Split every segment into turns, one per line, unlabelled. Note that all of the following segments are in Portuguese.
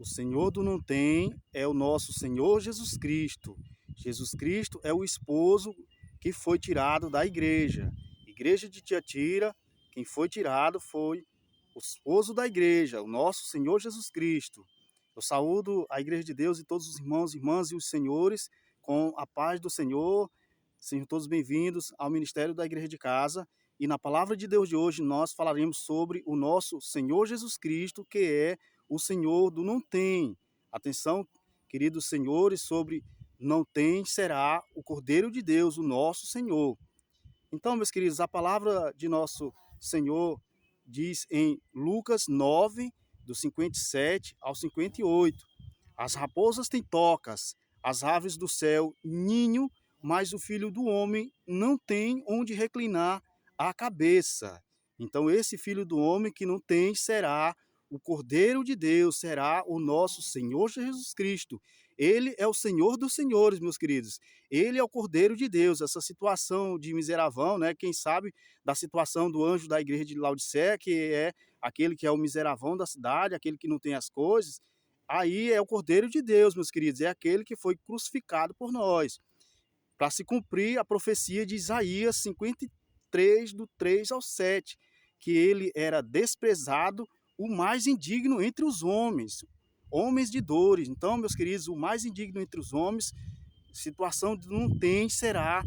O Senhor do não tem é o nosso Senhor Jesus Cristo. Jesus Cristo é o esposo que foi tirado da igreja. Igreja de Tiatira, quem foi tirado foi o esposo da igreja, o nosso Senhor Jesus Cristo. Eu saúdo a igreja de Deus e todos os irmãos, irmãs e os senhores com a paz do Senhor. Sejam todos bem-vindos ao Ministério da Igreja de Casa. E na palavra de Deus de hoje nós falaremos sobre o nosso Senhor Jesus Cristo, que é o Senhor do não tem. Atenção, queridos senhores, sobre não tem será o Cordeiro de Deus, o nosso Senhor. Então, meus queridos, a palavra de nosso Senhor diz em Lucas 9, do 57 ao 58. As raposas têm tocas, as aves do céu ninho, mas o Filho do Homem não tem onde reclinar a cabeça. Então, esse Filho do Homem que não tem será o Cordeiro de Deus, será o nosso Senhor Jesus Cristo. Ele é o Senhor dos senhores, meus queridos. Ele é o Cordeiro de Deus. Essa situação de miseravão, né? Quem sabe da situação do anjo da igreja de Laodiceia, que é aquele que é o miseravão da cidade, aquele que não tem as coisas. Aí é o Cordeiro de Deus, meus queridos. É aquele que foi crucificado por nós. Para se cumprir a profecia de Isaías 53, do 3 ao 7, que ele era desprezado, o mais indigno entre os homens, homens de dores. Então, meus queridos, o mais indigno entre os homens, situação de não tem, será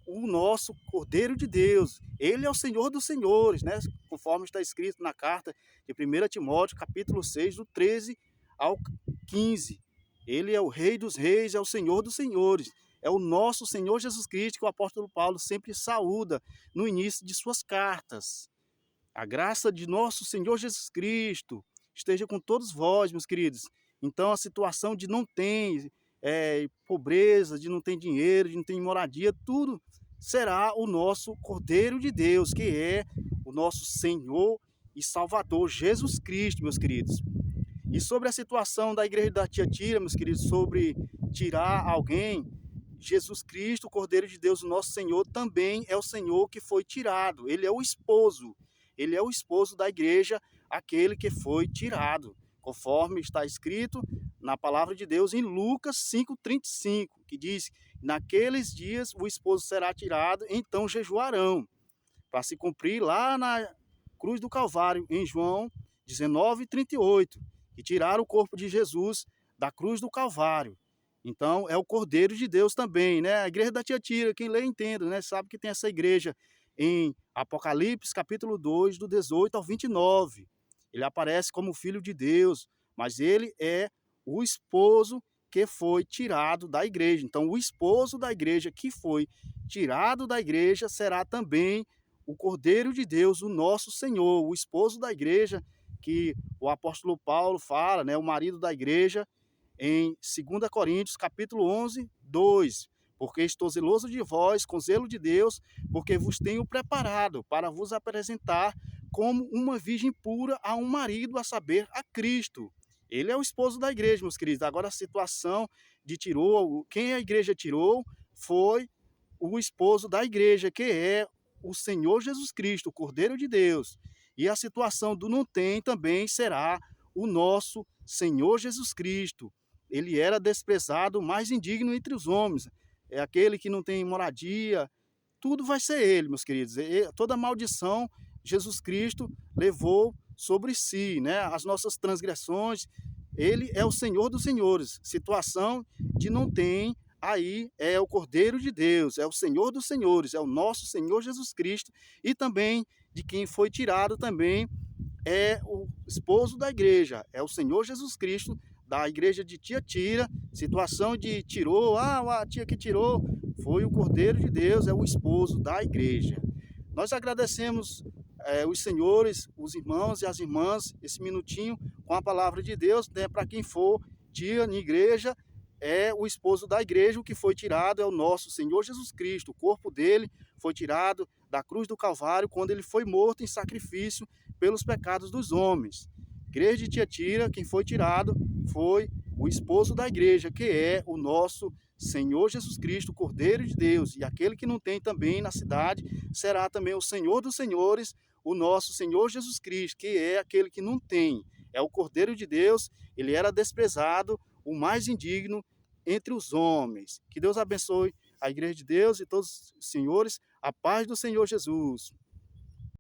o nosso Cordeiro de Deus. Ele é o Senhor dos senhores, né? Conforme está escrito na carta de 1 Timóteo, capítulo 6, do 13 ao 15. Ele é o Rei dos reis, é o Senhor dos senhores. É o nosso Senhor Jesus Cristo, que o apóstolo Paulo sempre saúda no início de suas cartas. A graça de nosso Senhor Jesus Cristo esteja com todos vós, meus queridos. Então, a situação de não ter pobreza, de não ter dinheiro, de não ter moradia, tudo será o nosso Cordeiro de Deus, que é o nosso Senhor e Salvador, Jesus Cristo, meus queridos. E sobre a situação da igreja da Tiatira, meus queridos, sobre tirar alguém, Jesus Cristo, o Cordeiro de Deus, o nosso Senhor, também é o Senhor que foi tirado. Ele é o esposo. Ele é o esposo da igreja, aquele que foi tirado, conforme está escrito na palavra de Deus em Lucas 5,35, que diz: naqueles dias o esposo será tirado, então jejuarão, para se cumprir lá na cruz do Calvário, em João 19,38, que tiraram o corpo de Jesus da cruz do Calvário. Então, é o Cordeiro de Deus também, né? A igreja da Tiatira, quem lê entende, né? Sabe que tem essa igreja em Apocalipse, capítulo 2, do 18 ao 29. Ele aparece como Filho de Deus, mas ele é o esposo que foi tirado da igreja. Então, o esposo da igreja que foi tirado da igreja será também o Cordeiro de Deus, o nosso Senhor, o esposo da igreja, que o apóstolo Paulo fala, né? O marido da igreja, em 2 Coríntios, capítulo 11, 2. Porque estou zeloso de vós, com zelo de Deus, porque vos tenho preparado para vos apresentar como uma virgem pura a um marido, a saber, a Cristo. Ele é o esposo da igreja, meus queridos. Agora a situação de tirou, quem a igreja tirou foi o esposo da igreja, que é o Senhor Jesus Cristo, o Cordeiro de Deus. E a situação do não tem também será o nosso Senhor Jesus Cristo. Ele era desprezado, o mais indigno entre os homens. É aquele que não tem moradia. Tudo vai ser ele, meus queridos. Toda maldição, Jesus Cristo levou sobre si, né? As nossas transgressões. Ele é o Senhor dos senhores. Situação de não tem, aí é o Cordeiro de Deus, é o Senhor dos senhores, é o nosso Senhor Jesus Cristo. E também de quem foi tirado também é o esposo da igreja, é o Senhor Jesus Cristo, da igreja de Tiatira. Situação de tirou, a tia que tirou foi o Cordeiro de Deus, é o esposo da igreja. Nós agradecemos os senhores, os irmãos e as irmãs, esse minutinho com a palavra de Deus, né, para quem for tia na igreja, é o esposo da igreja. O que foi tirado é o nosso Senhor Jesus Cristo. O corpo dele foi tirado da cruz do Calvário quando ele foi morto em sacrifício pelos pecados dos homens. Igreja de Tiatira, quem foi tirado foi o esposo da igreja, que é o nosso Senhor Jesus Cristo, Cordeiro de Deus. E aquele que não tem também na cidade será também o Senhor dos senhores, o nosso Senhor Jesus Cristo, que é aquele que não tem. é o Cordeiro de Deus, ele era desprezado, o mais indigno entre os homens. Que Deus abençoe a Igreja de Deus e todos os senhores, a paz do Senhor Jesus.